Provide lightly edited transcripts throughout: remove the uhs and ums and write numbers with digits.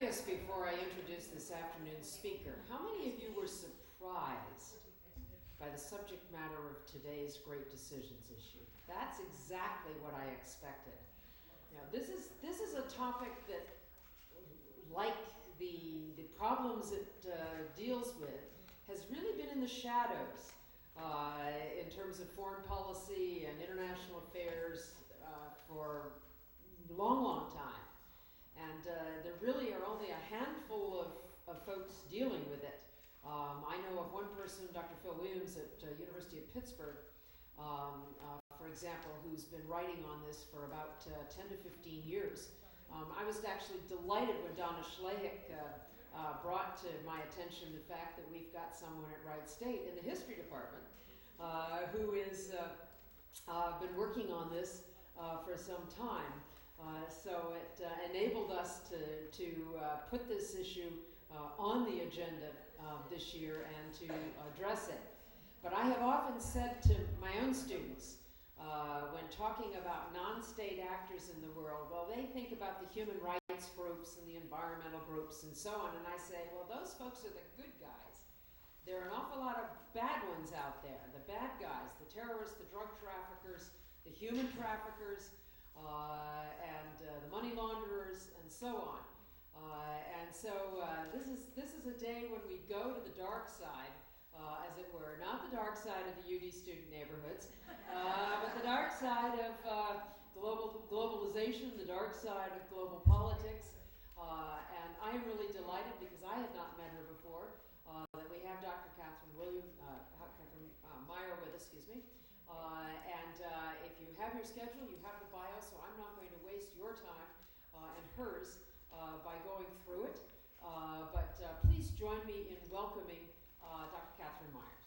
curious before I introduce this afternoon's speaker. How many of you were surprised by the subject matter of today's great decisions issue? That's exactly what I expected. Now, this is a topic that, like the problems it deals with, has really been in the shadows in terms of foreign policy and international affairs for a long, long time. And there really are only a handful of folks dealing with it. I know of one person, Dr. Phil Williams at University of Pittsburgh, for example, who's been writing on this for about 10 to 15 years. I was actually delighted when Donna Schleich brought to my attention the fact that we've got someone at Wright State in the history department who has been working on this for some time. So it enabled us to put this issue on the agenda this year and to address it. But I have often said to my own students, when talking about non-state actors in the world, well, they think about the human rights groups and the environmental groups and so on, and I say, well, those folks are the good guys. There are an awful lot of bad ones out there, the bad guys, the terrorists, the drug traffickers, the human traffickers, and the money launderers, and so on. And so this is a day when we go to the dark side, as it were, not the dark side of the UD student neighborhoods, but the dark side of globalization, the dark side of global politics. And I am really delighted, because I had not met her before, that we have Dr. Catherine Meyer with us, excuse me. And if you have your schedule, you have the bio, so I'm not going to waste your time and hers by going through it. But please join me in welcoming Dr. Catherine Meyer.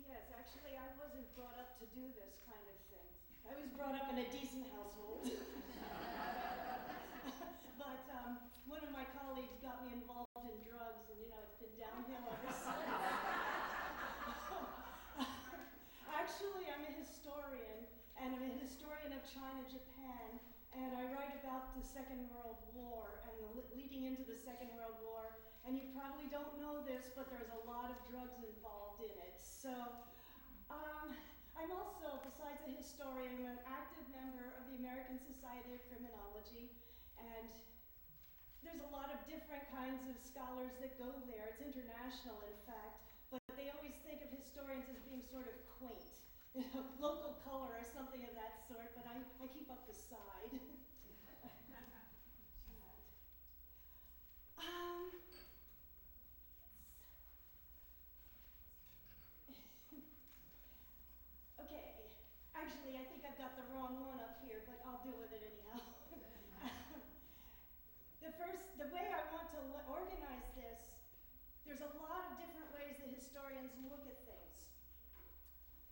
Yes, actually, I wasn't brought up to do this kind of thing. I was brought up in a decent household. But one of my colleagues got me involved in drugs, and it's been downhill ever since. Actually, I'm a historian, and I'm a historian of China, Japan, and I write about the Second World War and leading into the Second World War. And you probably don't know this, but there's a lot of drugs involved in it. So I'm also, besides a historian, I'm an active member of the American Society of Criminology, and there's a lot of different kinds of scholars that go there. It's international, in fact, but they always think of historians as being sort of quaint, local color or something of that sort, but I keep up the side. Okay, actually, I think I've got the wrong one up here, but I'll deal with it anyhow. The way I want to organize this, there's a lot of different ways that historians look at things.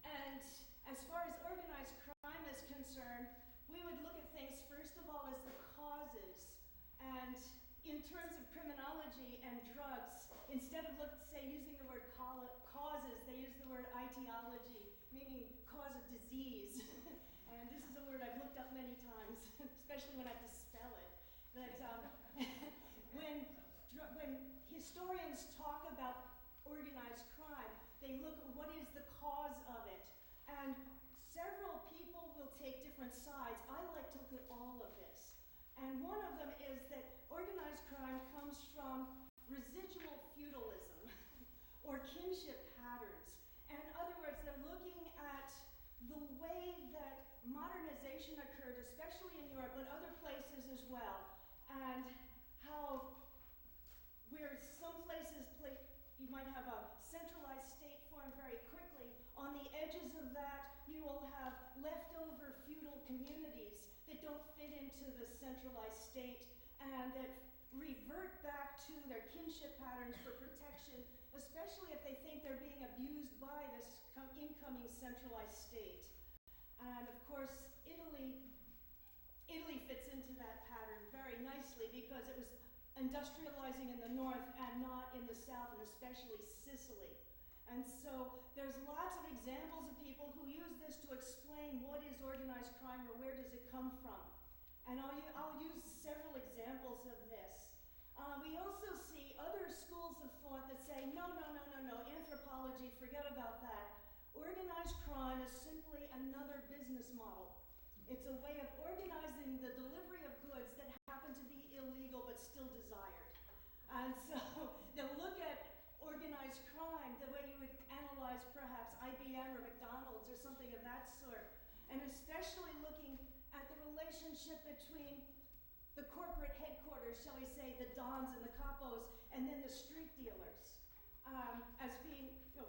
And as far as organized crime is concerned, we would look at things, first of all, as the causes. And in terms of criminology and drugs, instead of, using the word causes, they use the word etiology, meaning cause of disease. And this is a word I've looked up many times, especially when I have to spell it. But when historians talk about organized crime, they look at what is the cause of it. And several people will take different sides. I like to look at all of this. And one of them is that organized crime comes from residual feudalism or kinship patterns. And in other words, they're looking at the way that modernization occurred, especially in Europe, but other places as well. And how where some places you might have a centralized state formed very quickly. On the edges of that, you will have leftover feudal communities that don't fit into the centralized state and that revert back to their kinship patterns for protection, especially if they think they're being abused by this incoming centralized state. And of course, Italy fits into that pattern very nicely because it was industrializing in the north and not in the south, and especially Sicily. And so there's lots of examples of people who use this to explain what is organized crime or where does it come from. And I'll use several examples of this. We also see other schools of thought that say, no, anthropology, forget about that. Organized crime is simply another business model. It's a way of organizing the delivery of goods that happen to be illegal but still desired. And so they'll look at organized crime the way you would analyze perhaps IBM or McDonald's or something of that sort, and especially looking at the relationship between the corporate headquarters, shall we say, the dons and the capos, and then the street dealers. As being,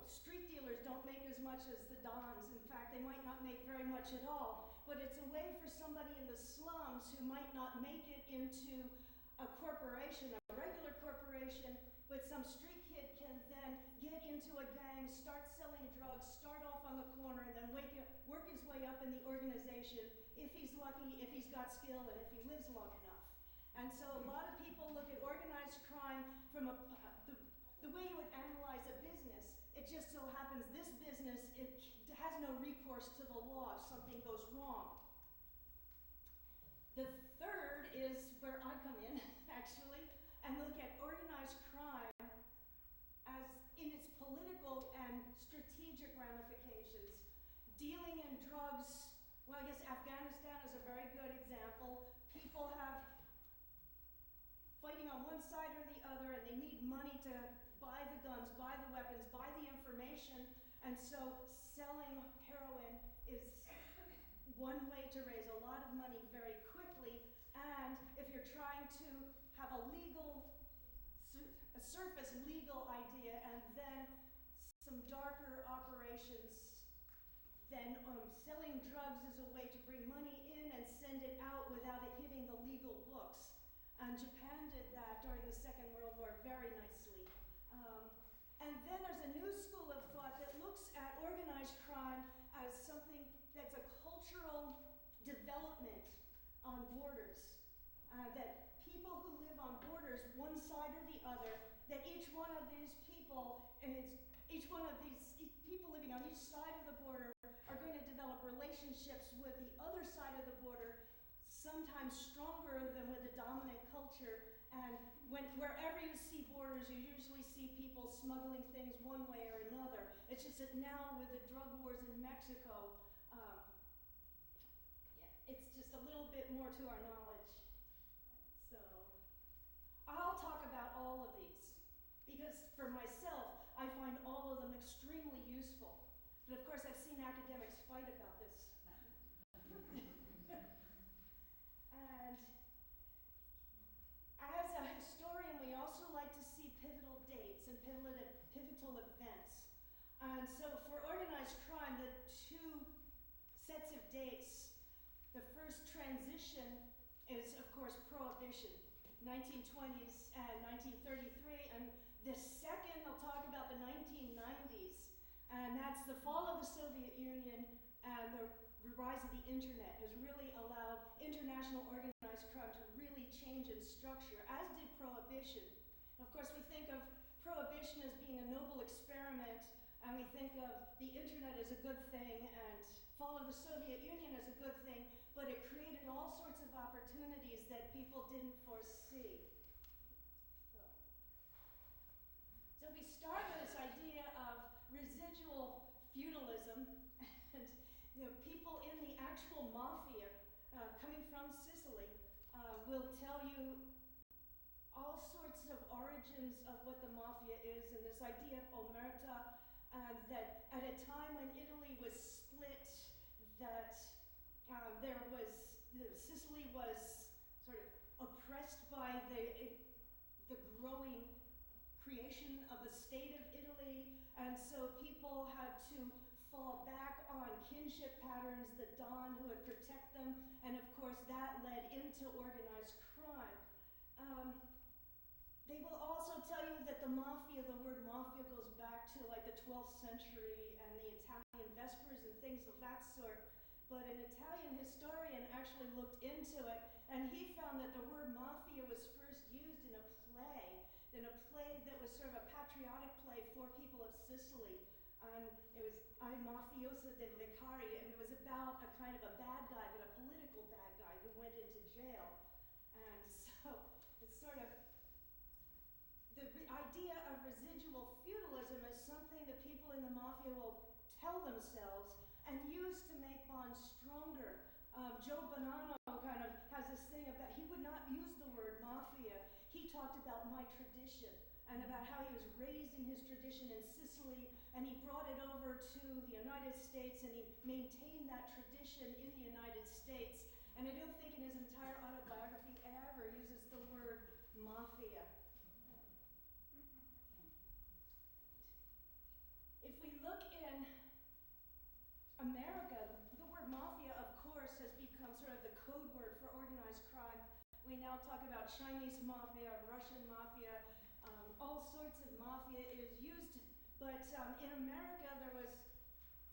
street dealers don't make as much as the dons. In fact, they might not make very much at all. But it's a way for somebody in the slums who might not make it into a corporation, a regular corporation, but some street kid can then get into a gang, start selling drugs, start off on the corner, and then work his way up in the organization if he's lucky, if he's got skill, and if he lives long enough. And so a lot of people look at organized crime from the way you would analyze a business. It just so happens this business, it has no recourse to the law if something goes wrong. The third is where I come in, actually, and look at organized crime as in its political and strategic ramifications. Dealing in drugs, well, I guess Afghanistan is a very good example. People have fighting on one side or the other, and they need money to buy the guns, buy the weapons, buy the information, and so selling heroin is one way to raise a lot of money very quickly. And if you're trying to have a surface legal idea and then some darker operations, then selling drugs is a way to bring money in and send it out without it hitting the legal books. And Japan did that during the Second World War very nicely. And then there's a new school of thought that looks at organized crime as something that's a cultural development on borders. That people who live on borders, one side or the other, that each one of these people living on each side of the border are going to develop relationships with the other side of the border, sometimes stronger than with the dominant culture. And wherever you see borders, you usually see people smuggling things one way or another. It's just that now with the drug wars in Mexico, it's just a little bit more to our knowledge. So I'll talk about all of these because for myself, I find all of them extremely useful. But of course, I've seen academics fight about this. And as a historian, we also like to see pivotal dates and pivotal events. And so for organized crime, the two sets of dates, the first transition is, of course, Prohibition, 1920s and 1933. And the second, I'll talk about the 1990s. And that's the fall of the Soviet Union and the rise of the internet has really allowed international organized crime to really change its structure, as did Prohibition. Of course, we think of Prohibition as being a noble experiment, and we think of the internet as a good thing, and fall of the Soviet Union as a good thing, but it created all sorts of opportunities that people didn't foresee. So we start with this idea of residual feudalism, and people in the actual Mafia, coming from Sicily, will tell you all sorts of origins of what the Mafia is, and this idea of omerta, that at a time when Italy was split, that Sicily was sort of oppressed by the growing creation of the state of Italy, and so people had to fall back on kinship patterns, the Don who would protect them, and of course that led into organized crime. They will also tell you that the Mafia, the word Mafia goes back to like the 12th century and the Italian Vespers and things of that sort. But an Italian historian actually looked into it, and he found that the word Mafia was first used in a play that was sort of a patriotic play for people of Sicily, and it was I Mafioso del Vicari, and it was about a kind of a bad guy, but a political bad guy who went into jail. And so it's sort of, the idea of residual feudalism is something that people in the Mafia will tell themselves and use to make bonds stronger. Joe Bonanno kind of has this thing about, he would not use the word mafia. He talked about my tradition and about how he was raised in his tradition in Sicily, and he brought it over to the United States, and he maintained that tradition in the United States. And I don't think in his entire autobiography ever uses the word mafia. If we look in America, the word mafia, of course, has become sort of the code word for organized crime. We now talk about Chinese mafia, Russian mafia, all sorts of mafia is used. But in America, there was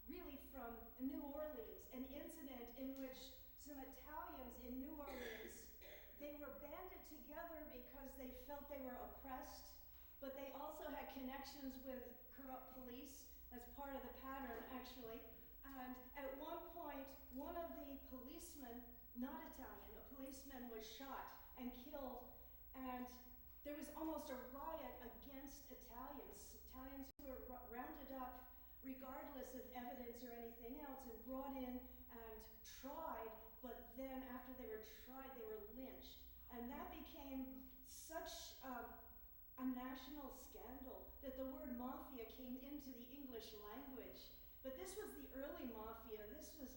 really from New Orleans an incident in which some Italians in New Orleans, they were banded together because they felt they were oppressed, but they also had connections with corrupt police. That's part of the pattern, actually. And at one point, one of the policemen, not Italian, a policeman was shot and killed, and there was almost a riot against Italians. Italians who were rounded up regardless of evidence or anything else and brought in and tried, but then after they were tried, they were lynched. And that became such a national scandal that the word mafia came into the English language. But this was the early mafia. This was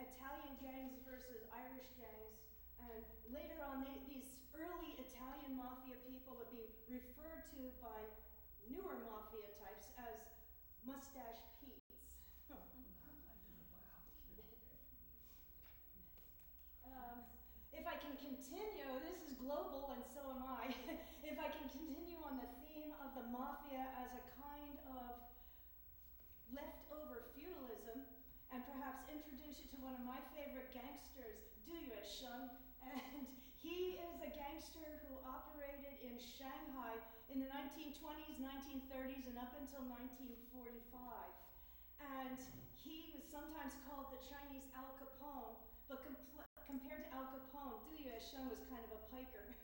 Italian gangs versus Irish gangs. And later on, these early Italian mafia people would be referred to by newer mafia types as mustache Pete's. If I can continue, this is global and so am I. If I can continue on the theme of the mafia as a kind of leftover feudalism, and perhaps introduce you to one of my favorite gangsters, Sheng. And he is a gangster who operated in Shanghai in the 1920s, 1930s, and up until 1945. And he was sometimes called the Chinese Al Capone, but compared to Al Capone, Sheng was kind of a piker.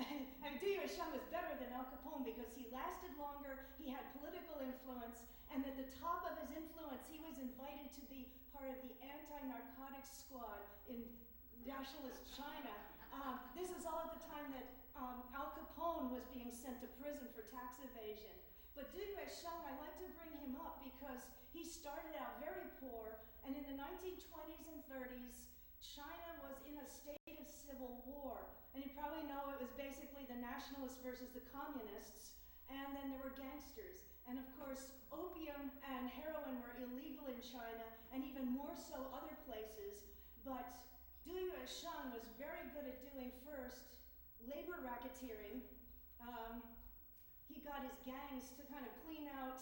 And Sheng was better than Al Capone because he lasted longer, he had political influence, and at the top of his influence, he was invited to be part of the anti-narcotics squad in nationalist China. This is all at the time that Al Capone was being sent to prison for tax evasion. But Sheng, I like to bring him up because he started out very poor, and in the 1920s and 30s, China was in a state of civil war. And you probably know it was basically the nationalists versus the communists, and then there were gangsters. And of course, opium and heroin were illegal in China, and even more so other places. But Sheng was very good at doing first labor racketeering. He got his gangs to kind of clean out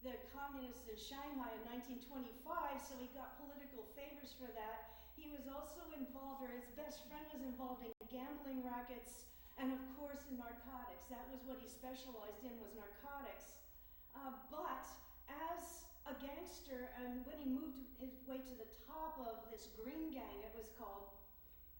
the communists in Shanghai in 1925, so he got political favors for that. He was also involved, or his best friend was involved in gambling rackets, and of course in narcotics. That was what he specialized in, was narcotics. But as a gangster, and when he moved his way to the top of this green gang, it was called,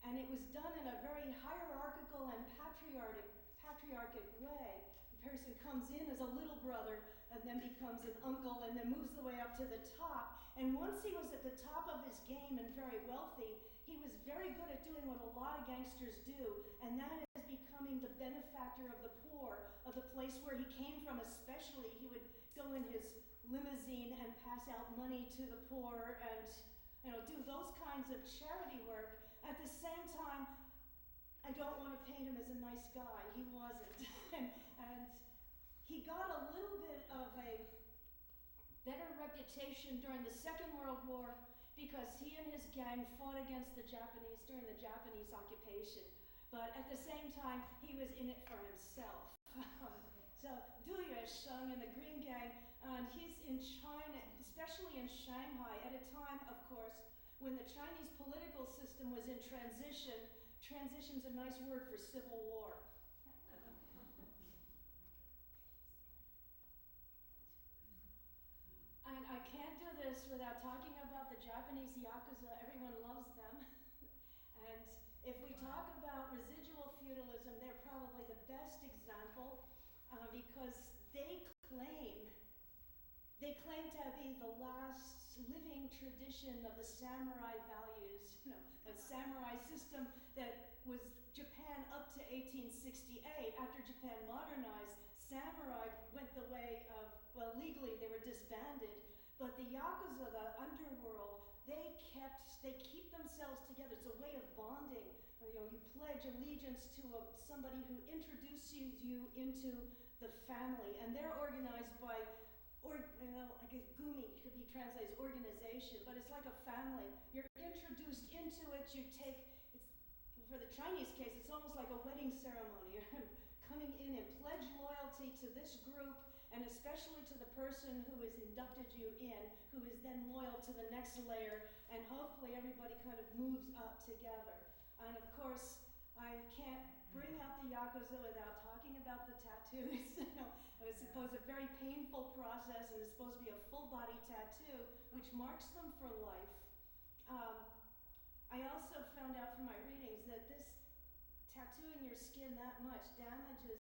and it was done in a very hierarchical and patriarchic way. The person comes in as a little brother, and then becomes an uncle, and then moves the way up to the top. And once he was at the top of his game and very wealthy, he was very good at doing what a lot of gangsters do, and that is becoming the benefactor of the poor, of the place where he came from especially. He would go in his limousine and pass out money to the poor and do those kinds of charity work. At the same time, I don't want to paint him as a nice guy. He wasn't. and he got a little bit of a better reputation during the Second World War because he and his gang fought against the Japanese during the Japanese occupation. But at the same time, he was in it for himself. So Sheng and the Green Gang, and he's in China, especially in Shanghai, at a time, of course, when the Chinese political system was in transition. Transition's a nice word for civil war. this without talking about the Japanese Yakuza. Everyone loves them. And if we talk about residual feudalism, they're probably the best example because they claim to be the last living tradition of the samurai values, a samurai system that was Japan up to 1868. After Japan modernized, samurai went the way of, well, legally they were disbanded, but the Yakuza, the underworld, they keep themselves together. It's a way of bonding. You pledge allegiance to somebody who introduces you into the family, and they're organized by, like a gumi could be translated as organization, but it's like a family. You're introduced into it. For the Chinese case, it's almost like a wedding ceremony. You're coming in and pledge loyalty to this group, and especially to the person who has inducted you in, who is then loyal to the next layer, and hopefully everybody kind of moves up together. And of course, I can't bring up the Yakuza without talking about the tattoos. It was supposed a very painful process, and it's supposed to be a full body tattoo, which marks them for life. I also found out from my readings that this tattooing your skin that much damages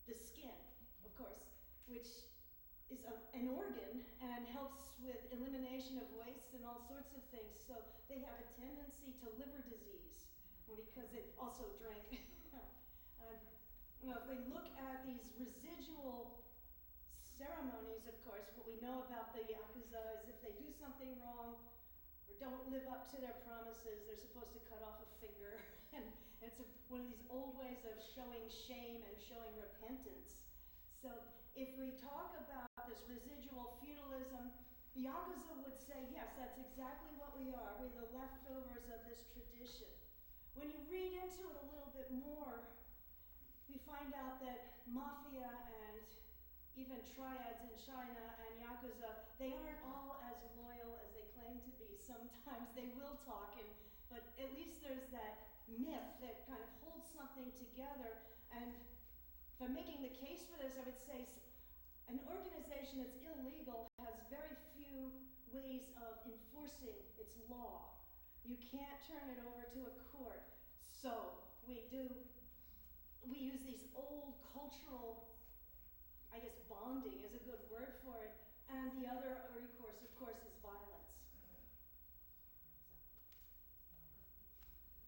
the skin, of course, which is an organ and helps with elimination of waste and all sorts of things. So they have a tendency to liver disease because they also drink. If we look at these residual ceremonies, of course, what we know about the Yakuza is if they do something wrong or don't live up to their promises, they're supposed to cut off a finger. And it's one of these old ways of showing shame and showing repentance. So if we talk about this residual feudalism, Yakuza would say, yes, that's exactly what we are. We're the leftovers of this tradition. When you read into it a little bit more, we find out that Mafia and even triads in China and Yakuza, they aren't all as loyal as they claim to be. Sometimes they will talk, but at least there's that myth that kind of holds something together. And if I'm making the case for this, I would say an organization that's illegal has very few ways of enforcing its law. You can't turn it over to a court. So we use these old cultural, I guess bonding is a good word for it, and the other recourse, of course, is violence.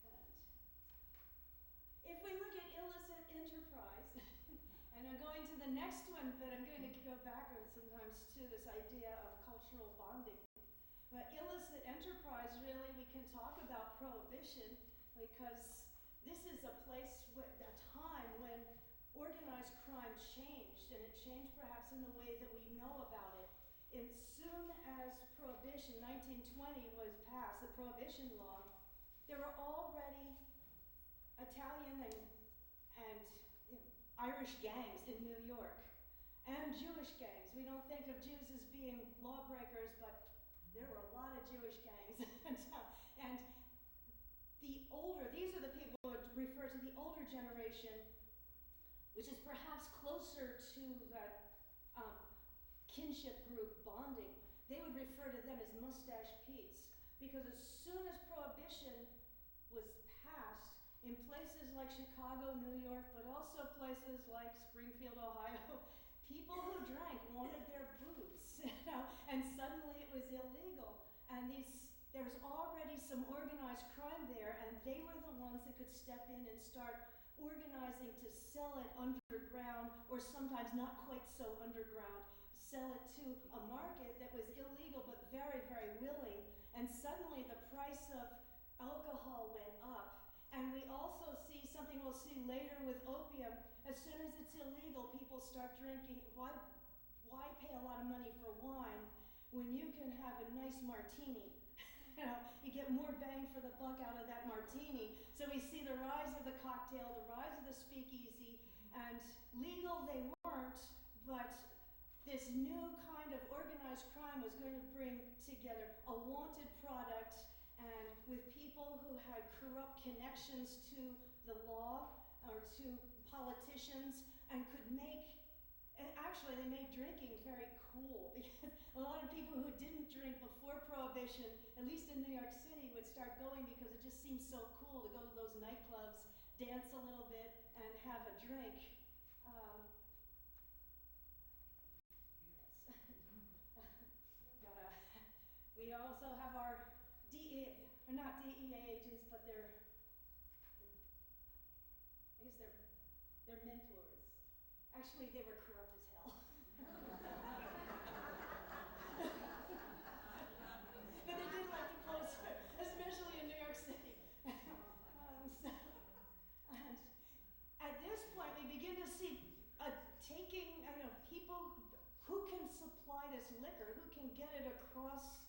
And if we look at illicit enterprise, and I'm going to the next one, but I'm going to go backwards sometimes to this idea of cultural bonding. But illicit enterprise, really, we can talk about prohibition because this is a time when organized crime changed, and it changed perhaps in the way that we know about it. As soon as Prohibition, 1920, was passed, the Prohibition law, there were already Italian and Irish gangs in New York, and Jewish gangs. We don't think of Jews as being lawbreakers, but there were a lot of Jewish gangs. And these are the people who would refer to the older generation, which is perhaps closer to that kinship group bonding. They would refer to them as mustache Pete's, because as soon as Prohibition was passed, in places like Chicago, New York, but also places like Springfield, Ohio, people who drank wanted their booze, and suddenly it was illegal. And there was already some organized crime there, and they were the ones that could step in and start organizing to sell it underground, or sometimes not quite so underground, sell it to a market that was illegal but very, very willing. And suddenly the price of alcohol went up. And we also see something we'll see later with opium. As soon as it's illegal, people start drinking. Why pay a lot of money for wine when you can have a nice martini? You get more bang for the buck out of that martini. So we see the rise of the cocktail, the rise of the speakeasy, and legal they weren't, but this new kind of organized crime was going to bring together a wanted product, and with people who had corrupt connections to the law or to politicians and could and actually they made drinking very cool, because a lot of people who didn't drink before Prohibition, at least in New York City, would start going because it just seemed so cool to go to those nightclubs, dance a little bit, and have a drink. We also have our DEA, or not DEA agents, but they're mentors. Actually, they were corrupt as hell. But they did like to pose, especially in New York City. And at this point, we begin to see taking, people who can supply this liquor, who can get it across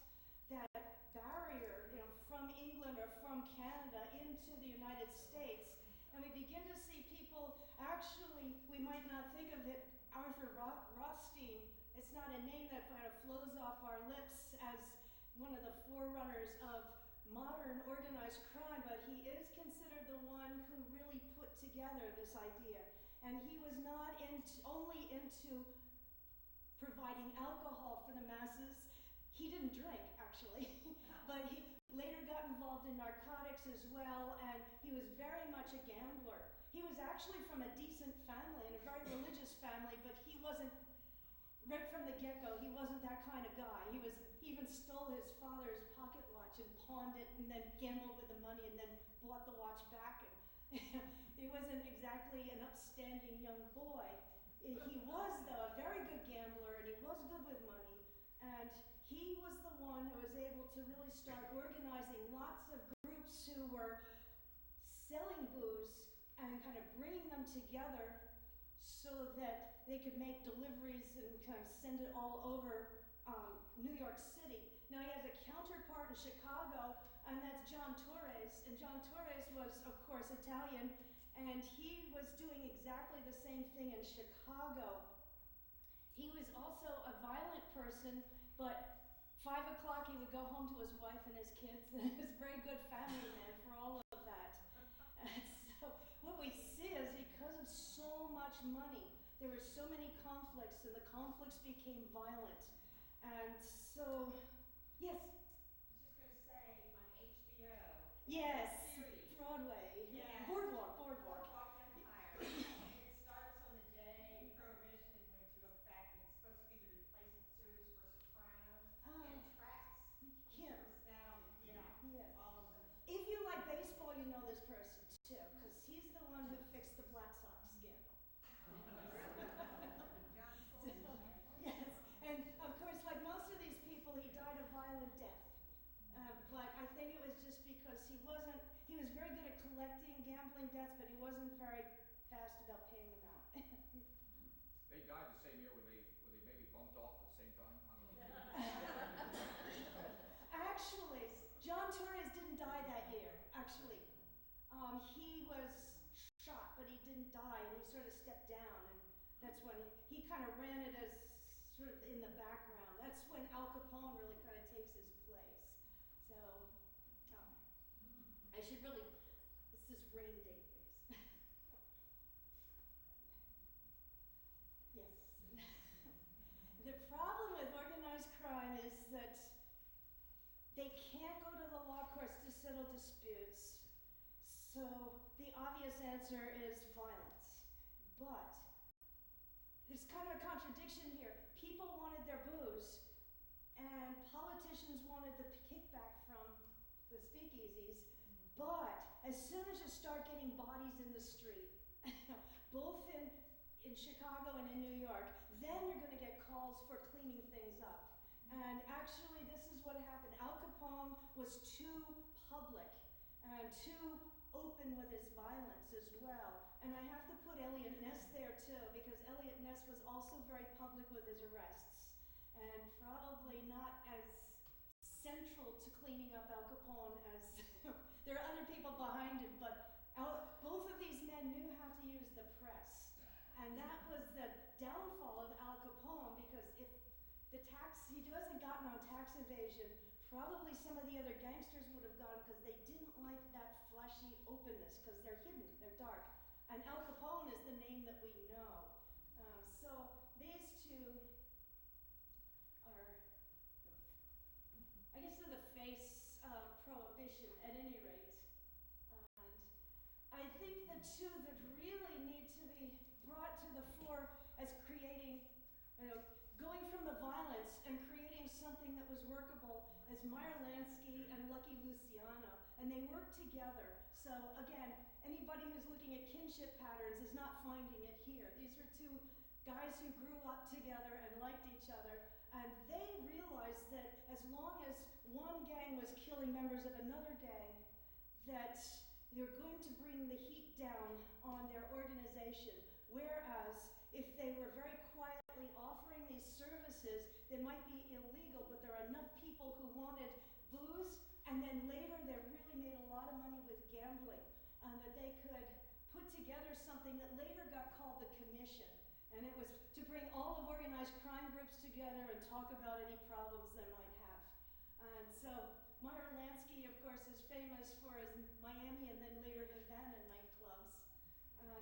that barrier, from England or from Canada into the United States. And we begin to see people, actually, we might not think of it, Arthur Rothstein, it's not a name that kind of flows off our lips as one of the forerunners of modern organized crime, but he is considered the one who really put together this idea. And he was not only into providing alcohol for the masses. He didn't drink, actually, but he later got involved in narcotics as well, and he was very much a gambler. He was actually from a decent family, and a very religious family, but he wasn't, right from the get-go, he wasn't that kind of guy. He even stole his father's pocket watch and pawned it, and then gambled with the money, and then bought the watch back. And he wasn't exactly an upstanding young boy. He was, though, a very good gambler, and he was good with money. And he was the one who was able to really start organizing lots of groups who were selling booze and kind of bringing them together so that they could make deliveries and kind of send it all over New York City. Now he has a counterpart in Chicago, and that's John Torres. And John Torres was, of course, Italian, and he was doing exactly the same thing in Chicago. He was also a violent person, but 5 o'clock he would go home to his wife and his kids, and he was a very good family man for all of that. And so what we see is because of so much money, there were so many conflicts, and the conflicts became violent. And so, yes? I was just going to say, on HBO. Yes, Series. Broadway. Yeah. Boardwalk. Boardwalk Empire. It starts on the day Prohibition went into effect. It's supposed to be the replacement series for Sopranos. And tracks Him. personality. Yeah. Yes. All of them. If you like baseball, you know this person too, because he's the one who fixed the Black Sox scandal. Yes, and of course, like most of these people, he died a violent death. But I think it was just because he was very good at collecting gambling debts, but he wasn't very fast about paying them out. They died the same year where they maybe bumped off at the same time. I don't know. Actually, John Torres didn't die that year, actually. He was shot, but he didn't die, and he sort of stepped down, and that's when he kind of ran it as sort of in the background. That's when Al Capone really kind of takes his place. So, I should really, this is rain date base. Yes. The problem with organized crime is that they can't go to the law courts to settle disputes. So the obvious answer is violence. But there's kind of a contradiction here. People wanted their booze, and politicians wanted the kickback from the speakeasies. But as soon as you start getting bodies in the street, both in Chicago and in New York, then you're going to get calls for cleaning things up. And actually, this is what happened. Al Capone was too public and too open with his violence as well. And I have to put Elliot Ness there too, because Elliot Ness was also very public with his arrests, and probably not as central to cleaning up Al Capone as there are other people behind him, but both of these men knew how to use the press. And that was the downfall of Al Capone, because if he wasn't gotten on tax evasion, probably some of the other gangsters would have gotten, because they didn't like that flashy openness, because they're hidden, they're dark. And Al Capone is the name that we know. So these two are, I guess, they're the Prohibition at any rate. And I think the two that really need to be brought to the fore as creating, going from the violence and creating something that was workable as Meyer Lansky and Lucky Luciano, and they work together. So again, anybody who's looking at kinship patterns is not finding it here. These are two guys who grew up together and liked each other, and they realized that as long as one gang was killing members of another gang, that they're going to bring the heat down on their organization. Whereas if they were very quietly offering these services that might be illegal, but there are enough people who wanted booze, and then later they really made a lot of money with gambling, that they could put together something that later got called the Commission. And it was to bring all of organized crime groups together and talk about any problems they might have. And so Meyer Lansky, of course, is famous for his Miami and then later Havana nightclubs.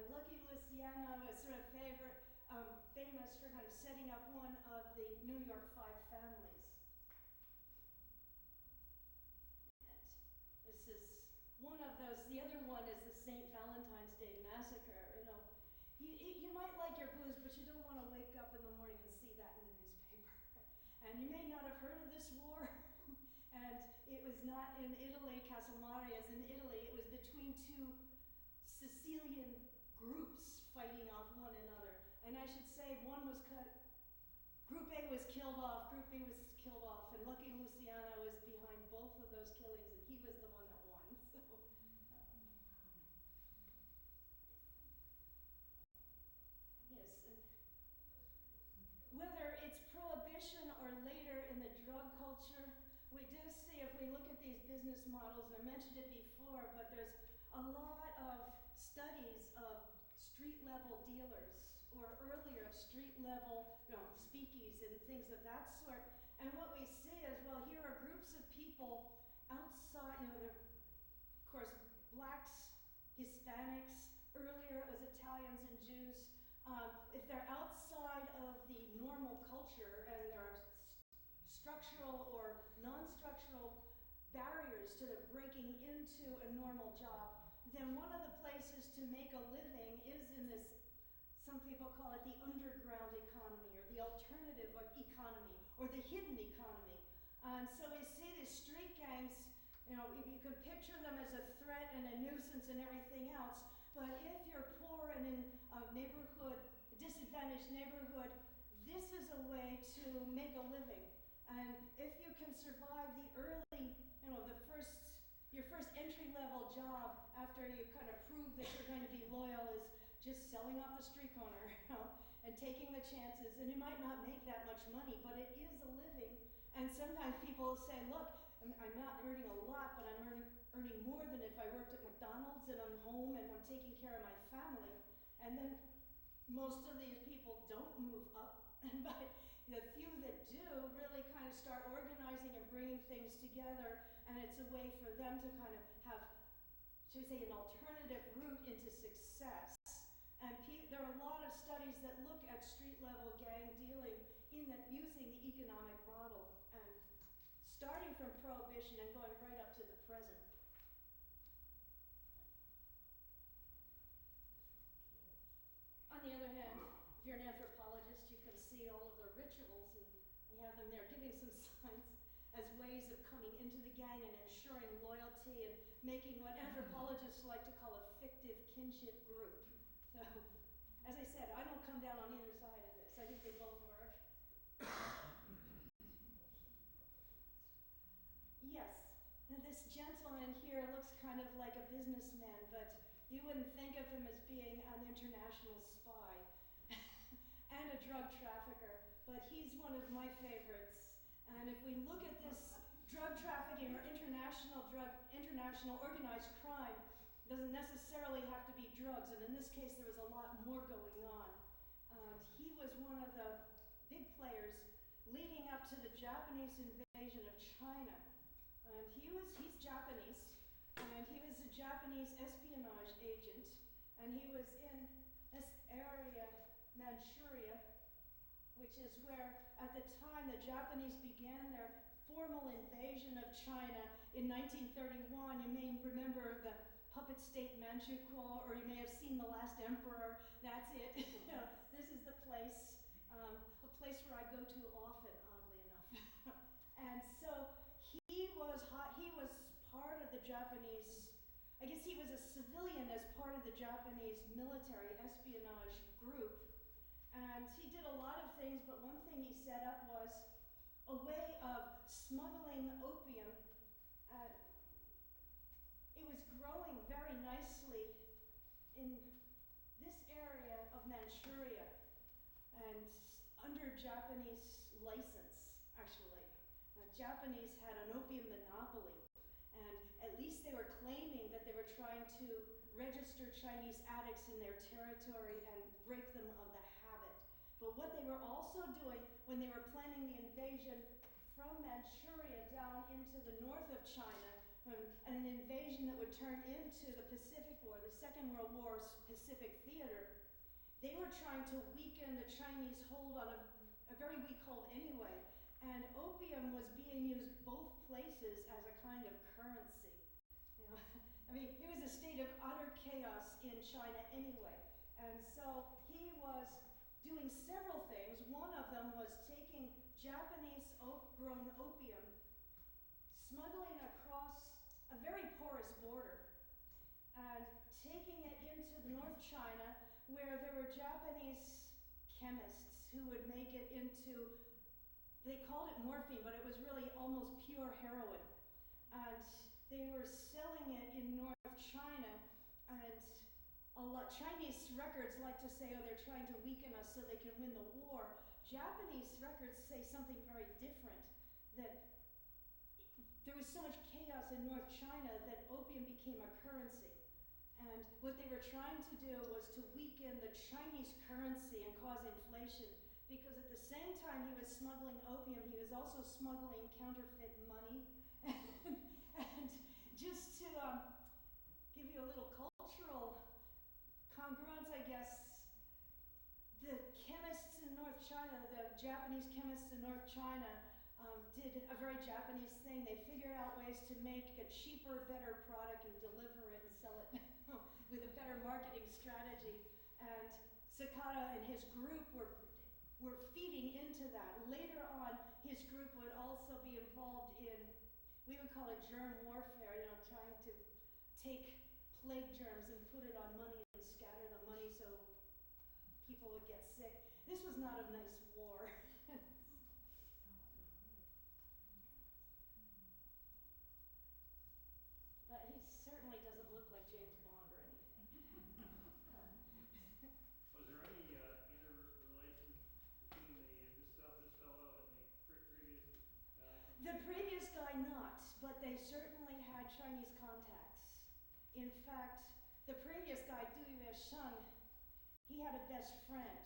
Lucky Luciano is sort of famous for kind of setting up one of the New York Five families. And this is one of those. The other one is the St. Valentines Day Massacre. You might like your booze, but you don't want to wake up in the morning and see that in the newspaper. And you may not have heard of this war. And it was not in Italy. Casamari is in Italy. It was between two Sicilian groups fighting off one another. And I should say one was cut. Group A was killed off. Group B was killed off. And Lucky Luciano was behind both of those killings, and he was the one that won. So. Yes, and whether it's prohibition or later in the drug culture, we do see, if we look at these business models, I mentioned it before, but there's a lot of studies of street-level dealers, or earlier street-level speakeasies and things of that sort. And what we see is, well, here are groups of people outside, they're, of course, blacks, Hispanics, earlier it was Italians and Jews. If they're outside of the normal culture and there are structural or non-structural barriers to the breaking into a normal job, then one of the places to make a living is in this, some people call it the underground economy, or the alternative economy, or the hidden economy. And so we see these street gangs, you can picture them as a threat and a nuisance and everything else, but if you're poor and in a neighborhood, a disadvantaged neighborhood, this is a way to make a living. And if you can survive the early, your first entry-level job after you kind of prove that you're going to be loyal is just selling off the street corner, and taking the chances. And you might not make that much money, but it is a living. And sometimes people say, look, I'm not earning a lot, but I'm earning more than if I worked at McDonald's and I'm home and I'm taking care of my family. And then most of these people don't move up, but the few that do really kind of start organizing and bringing things together, and it's a way for them to kind of have, should we say, an alternative route into success. And there are a lot of studies that look at street-level gang dealing in that using the economic model, and starting from Prohibition and going right up to the present. On the other hand, if you're an anthropologist, you can see all of the rituals, and we have them there giving some signs as ways of coming into the gang and ensuring loyalty and making what anthropologists like to call a fictive kinship group. So, as I said, I don't come down on either side of this. I think they both work. Yes, and this gentleman here looks kind of like a businessman, but you wouldn't think of him as being an international spy and a drug trafficker, but he's one of my favorites. And if we look at this drug trafficking or international organized crime, it doesn't necessarily have to be drugs, and in this case there was a lot more going on. He was one of the big players leading up to the Japanese invasion of China. And he's Japanese, and he was a Japanese espionage agent, and he was in this area, Manchuria, which is where, at the time, the Japanese began their formal invasion of China in 1931. You may remember the puppet state Manchukuo, or you may have seen The Last Emperor. That's it. This is the place, a place where I go to often, oddly enough. And so he was part of the Japanese, I guess he was a civilian as part of the Japanese military espionage group. And he did a lot of things, but one thing he set up was a way of smuggling opium. It was growing very nicely in this area of Manchuria and under Japanese license, actually. Japanese had an opium monopoly, and at least they were claiming that they were trying to register Chinese addicts in their territory and break them of the habit. But what they were also doing when they were planning the invasion from Manchuria down into the north of China, an invasion that would turn into the Pacific War, the Second World War's Pacific theater, they were trying to weaken the Chinese hold on a very weak hold anyway. And opium was being used both places as a kind of currency. You know, I mean, it was a state of utter chaos in China anyway. And so he was doing several things. One of them was taking Japanese grown opium, smuggling across a very porous border, and taking it into North China, where there were Japanese chemists who would make it into, they called it morphine, but it was really almost pure heroin. And they were selling it in North China, and Chinese records like to say, oh, they're trying to weaken us so they can win the war. Japanese records say something very different, that there was so much chaos in North China that opium became a currency. And what they were trying to do was to weaken the Chinese currency and cause inflation, because at the same time he was smuggling opium, he was also smuggling counterfeit money. And just to give you a little cultural congruence, I guess, the chemists in North China, the Japanese chemists in North China, did a very Japanese thing. They figured out ways to make a cheaper, better product and deliver it and sell it with a better marketing strategy. And Sakata and his group were feeding into that. Later on, his group would also be involved in, we would call it germ warfare, you know, trying to take plague germs and put it on money and scatter the money so people would get sick. This was not a nice war. But he certainly doesn't look like James Bond or anything. Was there any interrelation between this fellow and the previous guy? The previous guy not, but they certainly had Chinese contacts. In fact, the previous guy, Du Yuesheng, he had a best friend,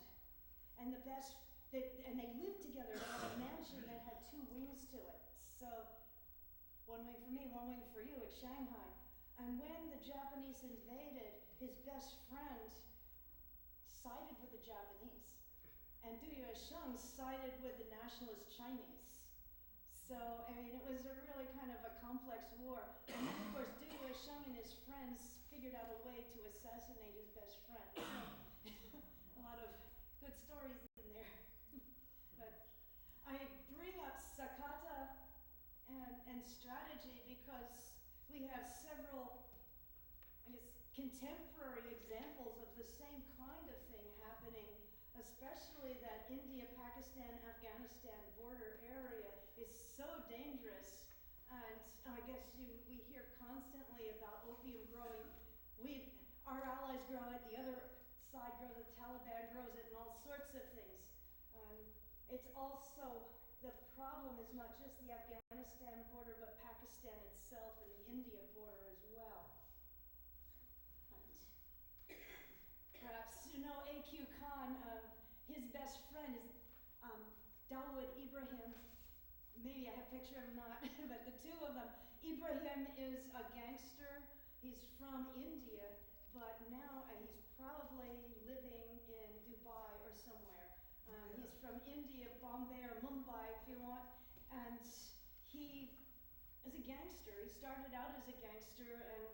and they lived together in a mansion that had two wings to it. So, one wing for me, one wing for you at Shanghai. And when the Japanese invaded, his best friend sided with the Japanese, and Du Yuesheng sided with the nationalist Chinese. So, I mean, it was a really kind of a complex war. And then, of course, Du Yuesheng and his friends figured out a way to assassinate his best friend. A lot of good stories in there. But I bring up Sakata and strategy because we have several, I guess, contemporary examples of the same kind of thing happening, especially that India, Pakistan, Afghanistan border area is so dangerous. And I guess we hear constantly about opium growing. Our allies grow it, the other side grows it, Taliban grows it, and all sorts of things. It's also, the problem is not just the Afghanistan border, but Pakistan itself and the India border as well. And perhaps you know A.Q. Khan, his best friend is Dawood Ibrahim. Maybe I have a picture of him not, but the two of them. Ibrahim is a gangster. He's from India, but now he's probably living in Dubai or somewhere. He's from India, Bombay or Mumbai, if you want, and he is a gangster. He started out as a gangster and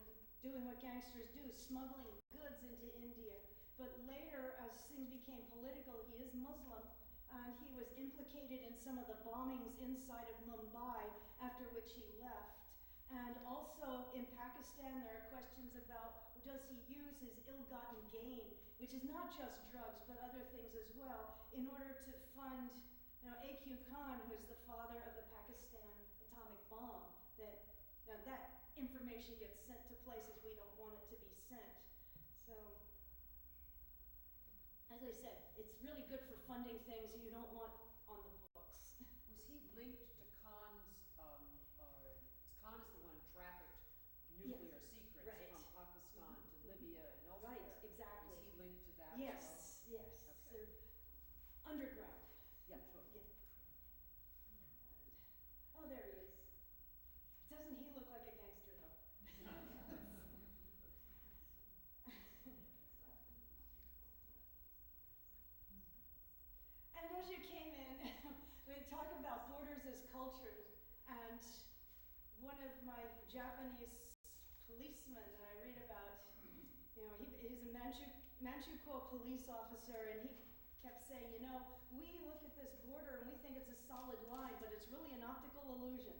doing what gangsters do, smuggling goods into India. But later, as things became political, he is Muslim, and he was implicated in some of the bombings inside of Mumbai, after which he left. And also in Pakistan, there are questions about, does he use his ill-gotten gain, which is not just drugs, but other things as well, in order to fund, A.Q. Khan, who's the father of the Pakistan atomic bomb, that information gets sent to places we don't want it to be sent. So, as I said, it's really good for funding things you don't want on the books. Was he linked to Khan's, Khan is the one who trafficked nuclear secrets right. from Pakistan to Libya and elsewhere. Right, exactly. Was he linked to that Yes, as yes. Okay. They're underground. well? Yeah, sure. Yeah. Oh, there he is. Doesn't he look like a gangster, though? And as you came in, we talk about borders as cultures, and one of my Japanese policemen that I read about, he's a Manchukuo police officer, and he kept saying, we look at this border and we think it's a solid line, but it's really an optical illusion.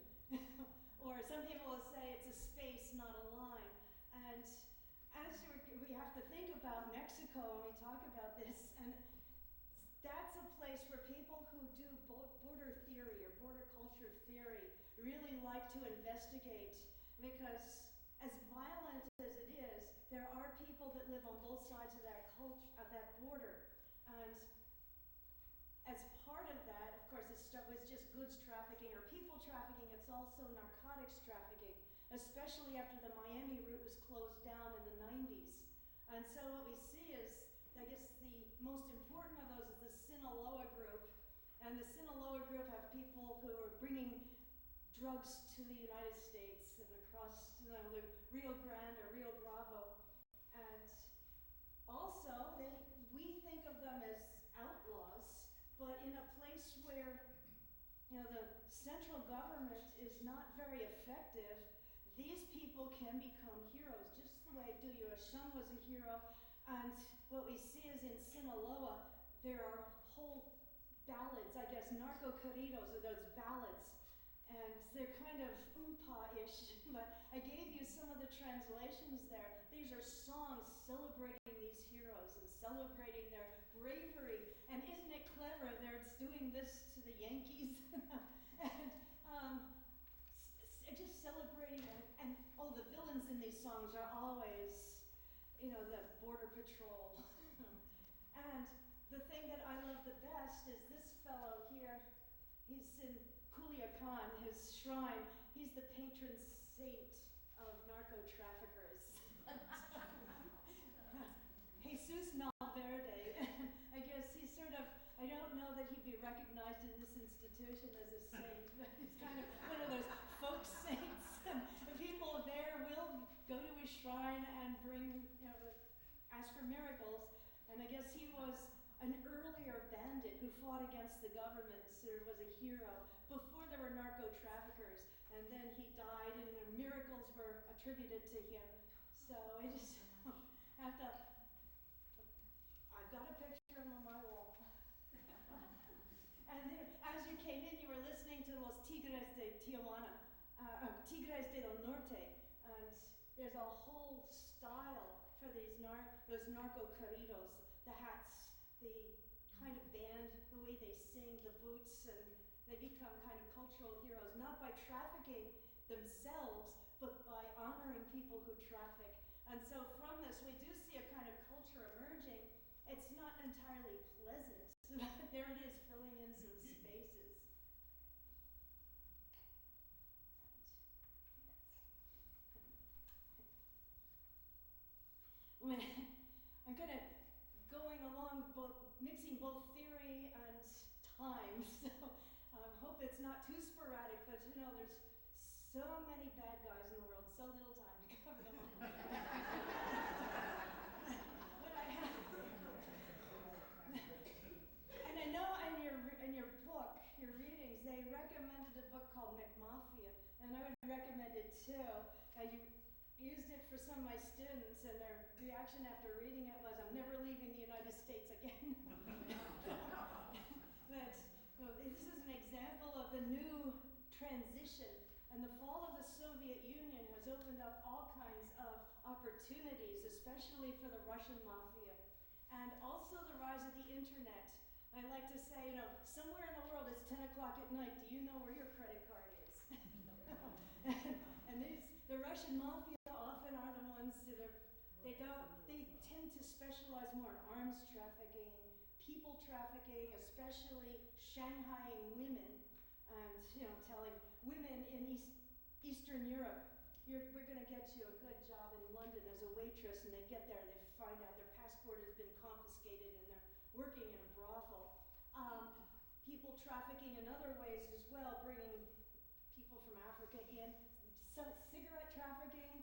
Or some people will say it's a space, not a line. And as we have to think about Mexico when we talk about this, and that's a place where people who do border theory or border culture theory really like to investigate, because as violent as it is, there are people that live on both sides of that border. And as part of that, of course, it's just goods trafficking or people trafficking. It's also narcotics trafficking, especially after the Miami route was closed down in the 90s. And so what we see is, I guess the most important of those is the Sinaloa group. And the Sinaloa group have people who are bringing drugs to the United States and across the Rio Grande or Rio Bravo. And also, we think of them as outlaws, but in a place where the central government is not very effective, these people can become heroes, just the way Du Yuesheng was a hero. And what we see is in Sinaloa, there are whole ballads, I guess, narco-corridos are those ballads. And they're kind of oompa-ish, but I gave you some of the translations there. These are songs celebrating these heroes and celebrating their bravery. And isn't it clever? They're doing this to the Yankees. And just celebrating, and all the villains in these songs are always, the Border Patrol. And the thing that I love the best is this fellow here. He's in Culiacan, his shrine. He's the patron saint of narco-traffickers. Jesus Malverde. I guess he's sort of, I don't know that he'd be recognized in this institution as a saint, but he's kind of one of those folk saints. And the people there will go to his shrine and bring, ask for miracles. And I guess he was an earlier bandit who fought against the government, so was a hero before there were narco-traffickers, and then he died and the miracles were attributed to him. So I just have to, I've got a picture on my wall. And there, as you came in, you were listening to Los Tigres de Tijuana, Tigres del Norte, and there's a whole style for these those narco-corridos, the hats, the kind of band, the way they sing, the boots, and they become kind of cultural heroes, not by trafficking themselves, but by honoring people who traffic. And so from this, we do see a kind of culture emerging. It's not entirely pleasant, but there it is, filling in some spaces. When I'm kind of going along, mixing both theory and time, so I hope it's not too sporadic, but there's so many bad guys in the world, so little time to cover them all. But I have, and I know in your book, your readings, they recommended a book called Mafia, and and I would recommend it too. I used it for some of my students, and their reaction after reading it was, "I'm never leaving the United States again." This is an example of the new transition, and the fall of the Soviet Union has opened up all kinds of opportunities, especially for the Russian Mafia, and also the rise of the internet. I like to say, somewhere in the world it's 10 o'clock at night. Do you know where your credit card is? and the Russian Mafia often are the ones that they tend to specialize more in arms trafficking, people trafficking, especially Shanghaiing women, and telling women in Eastern Europe, we're going to get you a good job in London as a waitress, and they get there and they find out their passport has been confiscated and they're working in a brothel. People trafficking in other ways as well, bringing people from Africa in, cigarette trafficking,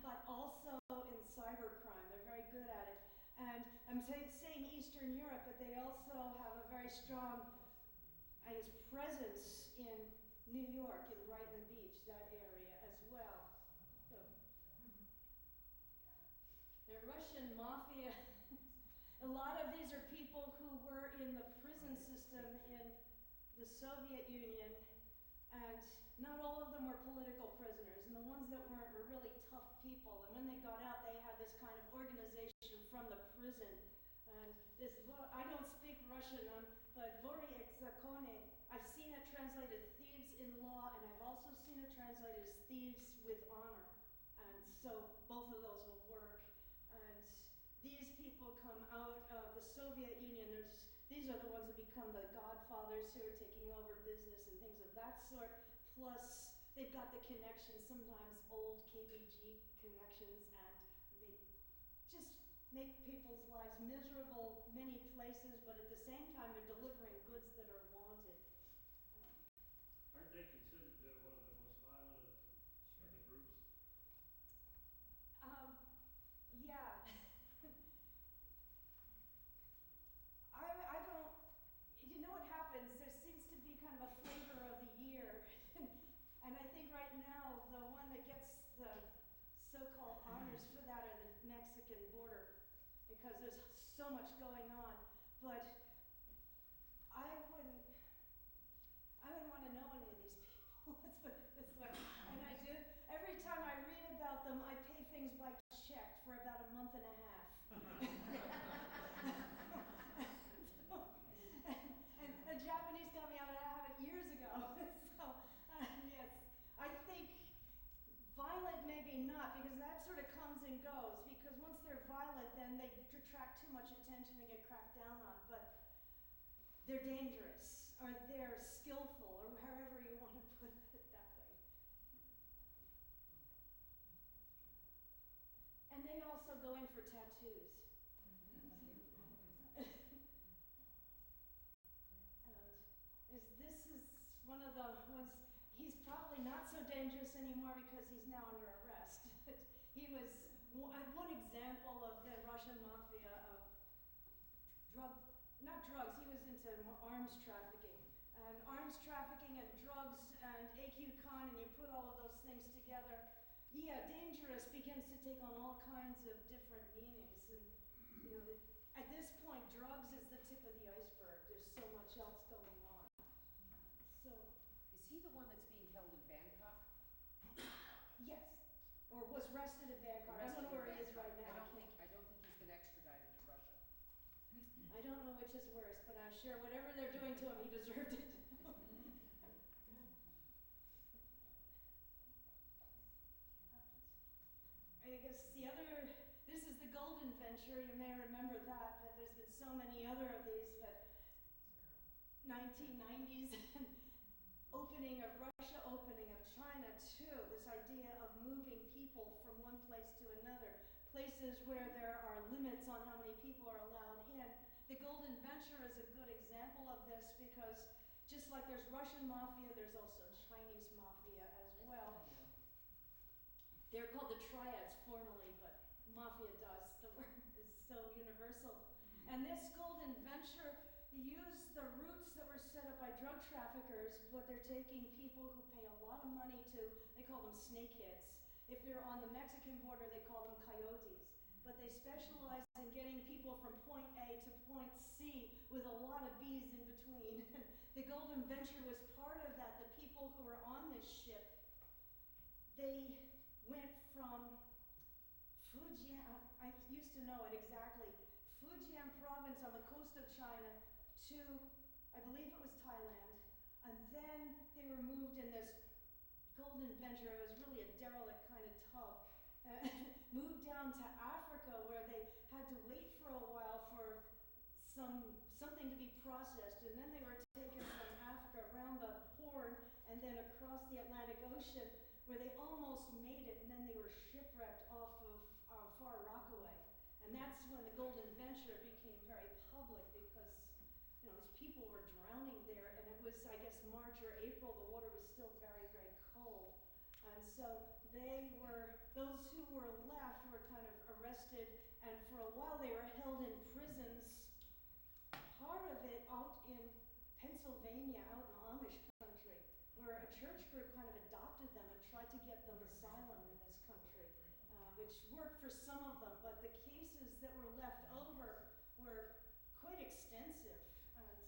but also in cybercrime. They're very good at it. And I'm saying Eastern Europe, but they also have a very strong, presence in New York, in Brighton Beach, that area as well. So, the Russian Mafia, a lot of these are people who were in the prison system in the Soviet Union, and not all of them were political prisoners, and the ones that weren't were really tough people, and when they got out they had this kind of organization from the prison. And I don't speak Russian, but Vori Exakone, I've seen it translated thieves in law, and I've also seen it translated as thieves with honor, and so both of those will work. And these people come out of the Soviet Union. These are the ones that become the godfathers who are taking over business and things of that sort. Plus, they've got the connections, sometimes old KBG connections, and just make people's lives miserable many places, but at the same time they're delivering goods that are wanted. Aren't they considered one of the most violent of the groups? Yeah. I don't, what happens, there seems to be kind of a flavor of the year. And I think right now, the one that gets the so-called honors for that are the Mexican border, because there's so much going on. But I wouldn't want to know any of these people. Let's put it this way. And I do. Every time I read about them, I pay things by check for about a month and a half. and the Japanese got me out of the habit years ago. So, yes, I think violent maybe not, because that sort of comes and goes. Because once they're violent, then they attract too much attention and get cracked down on. But they're dangerous, or they're skillful, or however you want to put it that way. And they also go in for tattoos. And this is one of the ones, he's probably not so dangerous anymore because he's now under arrest. He was one example of the Russian Mafia of not drugs, he was into arms trafficking. And arms trafficking and drugs and AQ Khan, and you put all of those things together, yeah, dangerous begins to take on all kinds of different meanings. And at this point, drugs is the tip of the iceberg. There's so much else going on. So, Is he the one that's being held in Bangkok? yes, or was arrested in Bangkok. I don't know where he is right now. I don't think he's been extradited to Russia. I don't know which is worse, but I'm sure whatever they're doing to him, he deserved it. I guess this is the Golden Venture. You may remember that, but there's been so many other of these. But 1990s opening of Russia, opening of China too. This idea of moving people from one place to another, places where there are limits on how many people are allowed in. The Golden Venture is a good example of this, because just like there's Russian Mafia, there's also Chinese Mafia as well. They're called the triads formally, but Mafia does. The word is so universal. And this Golden Venture used the routes that were set up by drug traffickers, but they're taking people who pay a lot lot of money to, they call them snakeheads. If they're on the Mexican border, they call them coyotes. But they specialize in getting people from point A to point C with a lot of B's in between. The Golden Venture was part of that. The people who were on this ship, they went from Fujian, I used to know it exactly, Fujian province on the coast of China to, I believe it was Thailand, and then they were moved in this Golden Venture. It was really a derelict kind of tub. Moved down to Africa, where they had to wait for a while for something to be processed, and then they were taken from Africa around the Horn and then across the Atlantic Ocean, where they almost made it, and then they were shipwrecked off of Far Rockaway. And that's when the Golden Venture became very public, because these people were drowning there, and it was, I guess, March or April. The water was still very, very cold. And so those who were left were kind of arrested, and for a while they were held in prisons, part of it out in Pennsylvania, out in Amish country, where a church group kind of adopted them and tried to get them asylum in this country, which worked for some of them, but the cases that were left over were quite extensive.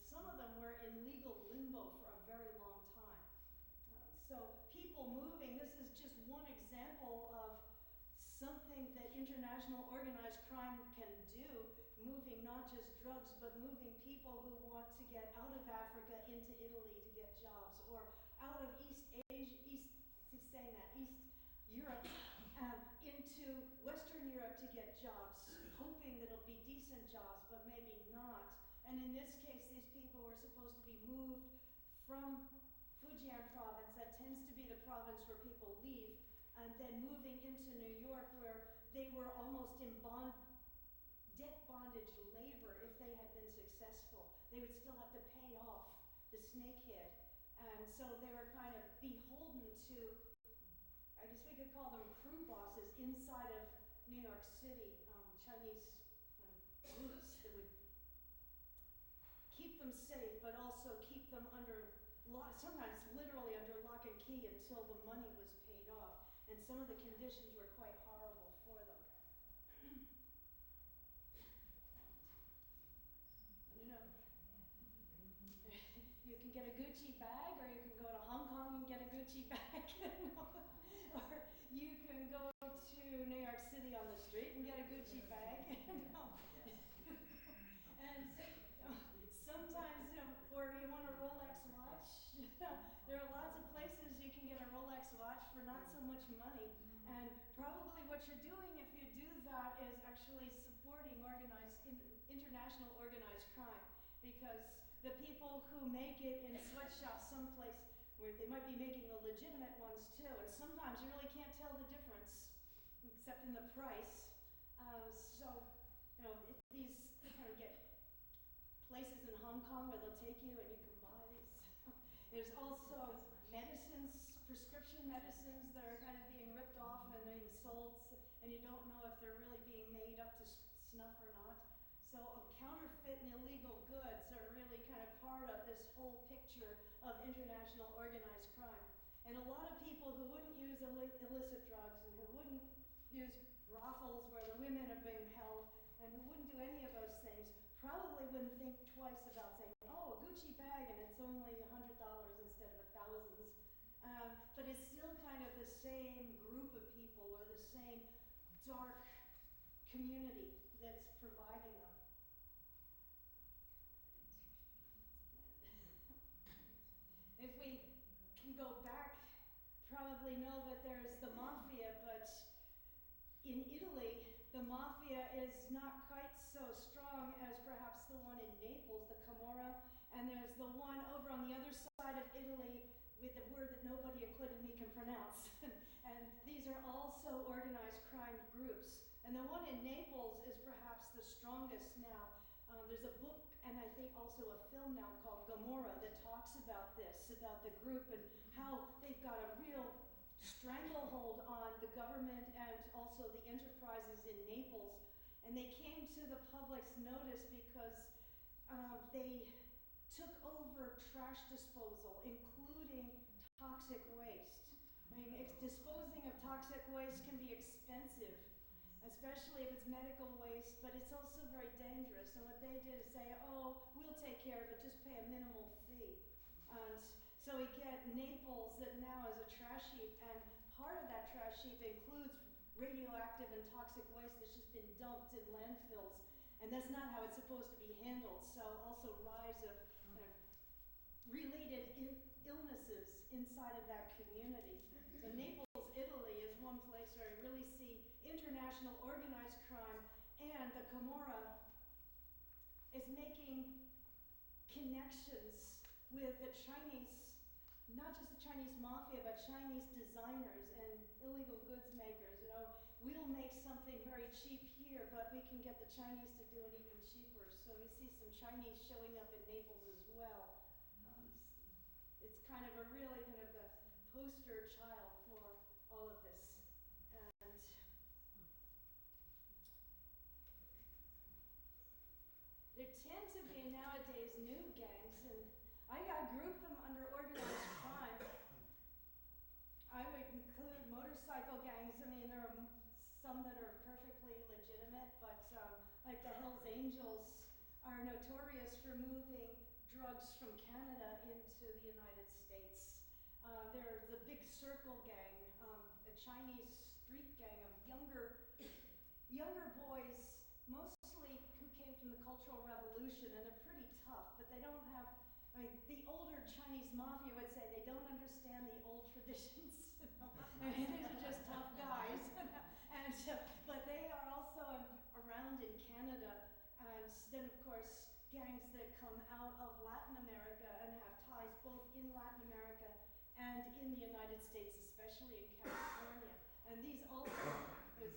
Some of them were in legal limbo for a very long time. So people moving, this is just one example of something that international organized crime can do, moving not just drugs, but moving people who want to get out of Africa into Italy to get jobs, or out of East Europe into Western Europe to get jobs, hoping that it'll be decent jobs, but maybe not. And in this case, these people were supposed to be moved from Fujian province, that tends to be the province where people leave, and then moving into New York, where they were almost in debt bondage labor if they had been successful. They would still have to pay off the snakehead. And so they were kind of beholden to, I guess we could call them crew bosses inside of New York City, Chinese groups that would keep them safe, but also keep them under lock, sometimes literally under lock and key, until the money was paid off. And some of the conditions were quite horrible for them. You can get a Gucci bag, or you can go to Hong Kong and get a Gucci bag. Or you can go to New York City on the street and get a Gucci bag. And sometimes, or you want a Rolex watch. There are lots of places you can get a Rolex watch for not so much money. And probably what you're doing if you do that is actually supporting international organized crime, because the people who make it in sweatshops someplace where they might be making the legitimate ones too, and sometimes you really can't tell the difference except in the price. These kind of get places in Hong Kong where they'll take you and you can buy these. There's also medicines, prescription medicines that are kind of being ripped off and being sold, and you don't know if they're really being made up to snuff or not. So counterfeit and illegal goods are really kind of part of this whole picture of international organized crime. And a lot of people who wouldn't use illicit drugs, and who wouldn't use brothels where the women are being held, and who wouldn't do any of those things, probably wouldn't think twice about saying, oh, a Gucci bag and it's only $100 instead of thousands. But it's still kind of the same group of people, or the same dark community that's providing them. If we can go back, probably know that there's the Mafia, but in Italy, the Mafia is not quite so strong as perhaps the one in Naples, the Camorra, and there's the one over on the other side of Italy with the word that nobody, including me, can pronounce. And these are also organized crime groups. And the one in Naples is perhaps the strongest now. There's a book, and I think also a film now, called Gomorrah, that talks about this, about the group and how they've got a real stranglehold on the government and also the enterprises in Naples. And they came to the public's notice because they took over trash disposal, including toxic waste. disposing of toxic waste can be expensive, especially if it's medical waste, but it's also very dangerous. And what they did is say, oh, we'll take care of it, just pay a minimal fee. And so we get Naples that now is a trash heap, and part of that trash heap includes radioactive and toxic waste that's just been dumped in landfills. And that's not how it's supposed to be handled. So also rise of related illnesses inside of that community. So Naples, Italy is one place where I really see international organized crime, and the Camorra is making connections with the Chinese, not just the Chinese mafia, but Chinese designers and illegal goods makers. You know, we'll make something very cheap here, but we can get the Chinese to do it even cheaper. So we see some Chinese showing up in Naples as well. It's kind of a really kind of a poster child for all of this. And there tend to be nowadays new gangs, and I group them under organized crime. I would include motorcycle gangs. I mean, there are some that are perfectly legitimate, but like the Hells Angels are notorious for moving drugs from Canada into the United States. There's the Big Circle gang, a Chinese street gang of younger boys, mostly who came from the Cultural Revolution, and they're pretty tough, but they don't have, I mean, the older Chinese mafia would say they don't understand the old traditions. I mean, these are just tough guys. And but they are also around in Canada, and then of course gangs that come out of Latin America and have ties both in Latin America and in the United States, especially in California. And these also is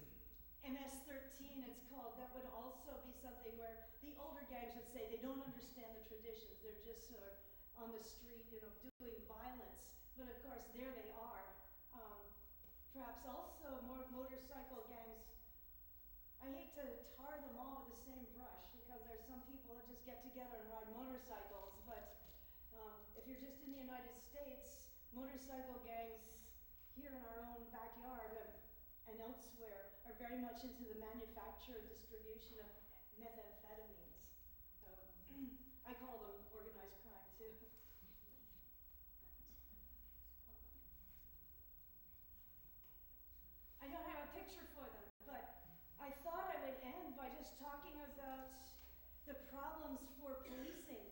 MS-13, it's called. That would also be something where the older gangs would say they don't understand the traditions. They're just on the street, you know, doing violence. But of course, there they are. Perhaps also more motorcycle gangs. I hate to tar them all with the same brush, because there's some people that just get together and ride motorcycles. But if you're just in the United States, motorcycle gangs here in our own backyard and elsewhere are very much into the manufacture and distribution of methamphetamines. I call them organized crime too. I don't have a picture for them, but I thought I would end by just talking about the problems for policing,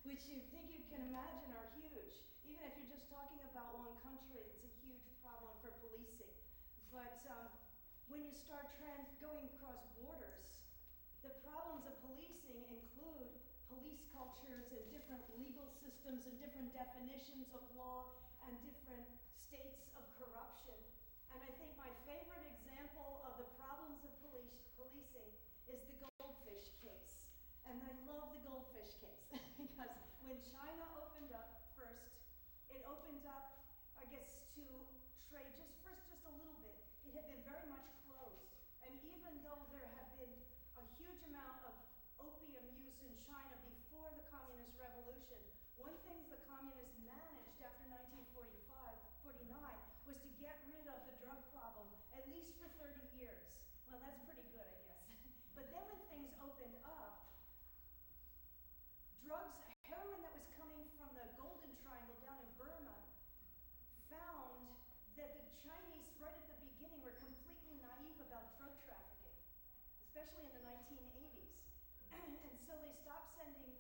which you think you can imagine are huge. Even if you're just talking about one country, it's a huge problem for policing. But when you start going across borders, the problems of policing include police cultures and different legal systems and different definitions of law and different states of corruption. And I think my favorite example of the problems of policing is the goldfish case. And I love the goldfish case because when China opened up first, it opened up, I guess, to trade just a little bit. It had been very much closed. And even though there had been a huge amount of opium use in China before the Communist Revolution, one thing the communists managed after 1949 was to get rid of the drug problem, at least for 30 years. Well, that's pretty good, I guess. But then when things opened up, heroin that was coming from the Golden Triangle down in Burma found that the Chinese, right at the beginning, were completely naive about drug trafficking, especially in the 1980s. And so they stopped sending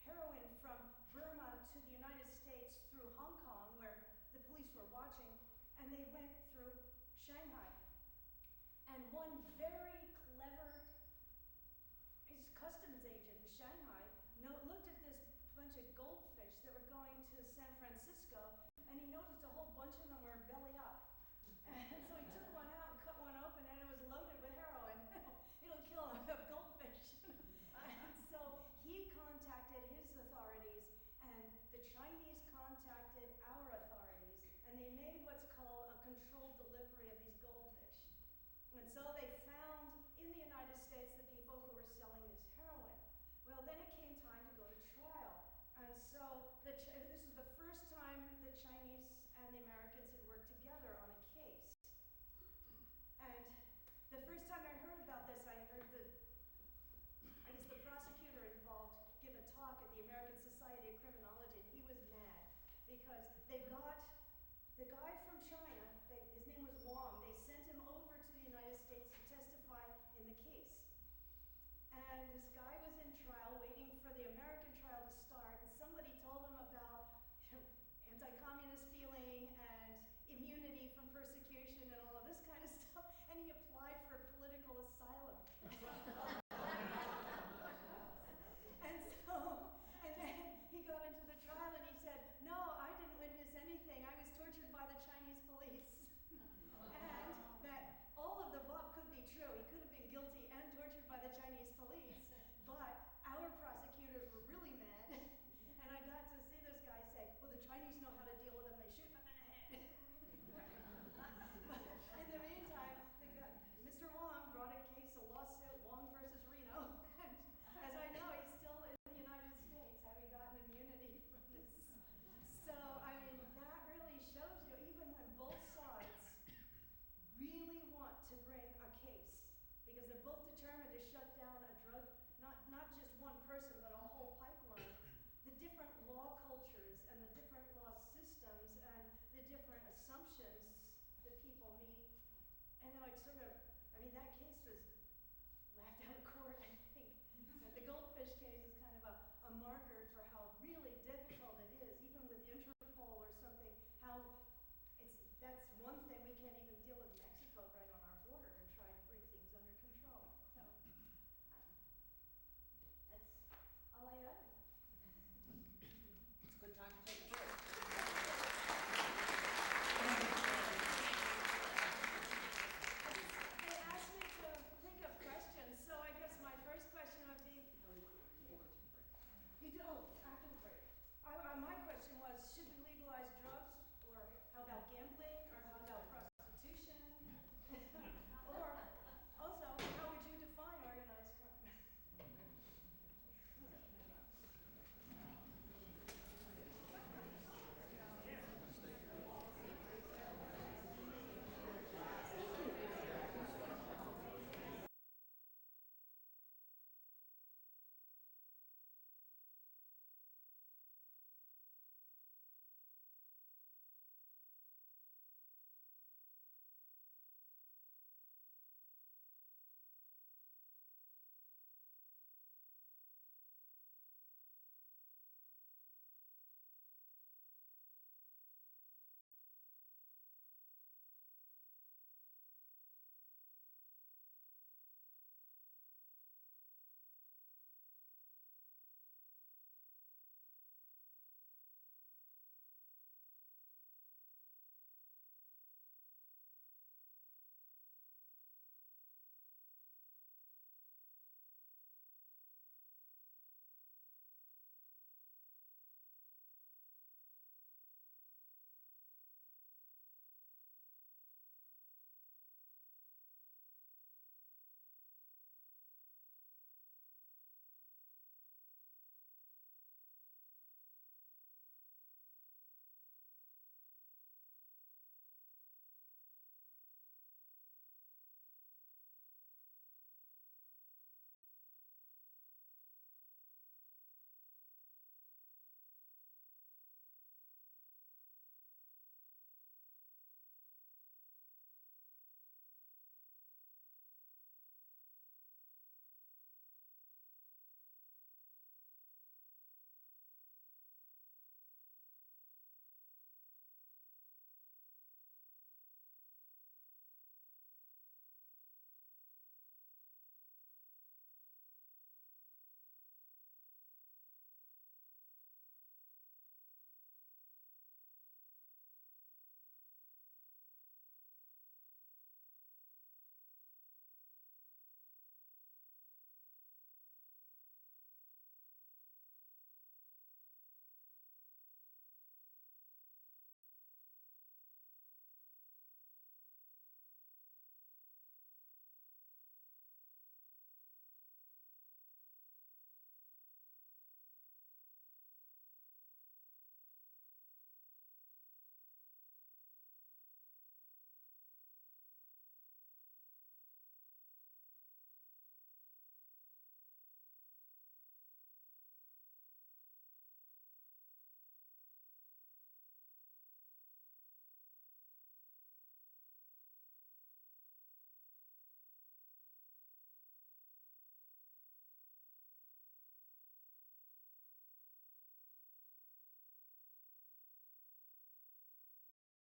heroin from Burma to the United States through Hong Kong, where the police were watching, and they went through Shanghai. And one very clever customs agent in Shanghai looked at this bunch of goldfish that were going to San Francisco, and he noticed a whole bunch of them were belly up. And so he took one out and cut one open, and it was loaded with heroin. It'll kill a goldfish. And so he contacted his authorities, and the Chinese contacted our authorities, and they made what's called a controlled delivery of these goldfish. And so they found in the United States the people who were selling this heroin. Well, then it came time to go to trial. And so this was the first time the Chinese and the Americans had worked because they got the guy from China, his name was Wong, they sent him over to the United States to testify in the case. And this guy was in trial waiting for the American trial to start, and somebody told him about anti-communist feeling and immunity from persecution and all of this kind of stuff, and he applied for political asylum. And then he got into the trial and he said, no, I didn't witness anything. I was tortured by the Chinese police. And that all of the above could be true. He could have been guilty and tortured by the Chinese police. But our prosecutors were really mad. And I got to see this guy say, well, the Chinese know how to deal with them. They shoot them in the head. But in the meantime, Mr. Wong brought a case, a lawsuit, Wong versus Reno. And as I know, he's still in the United States, having gotten immunity from this. So, I mean, that really shows you, even when both sides really want to bring a case, because they're both determined to shut down a drug, not just one person, but a whole pipeline, the different law cultures and the different law systems and the different assumptions that people meet. I know it's sort of, I mean, that case was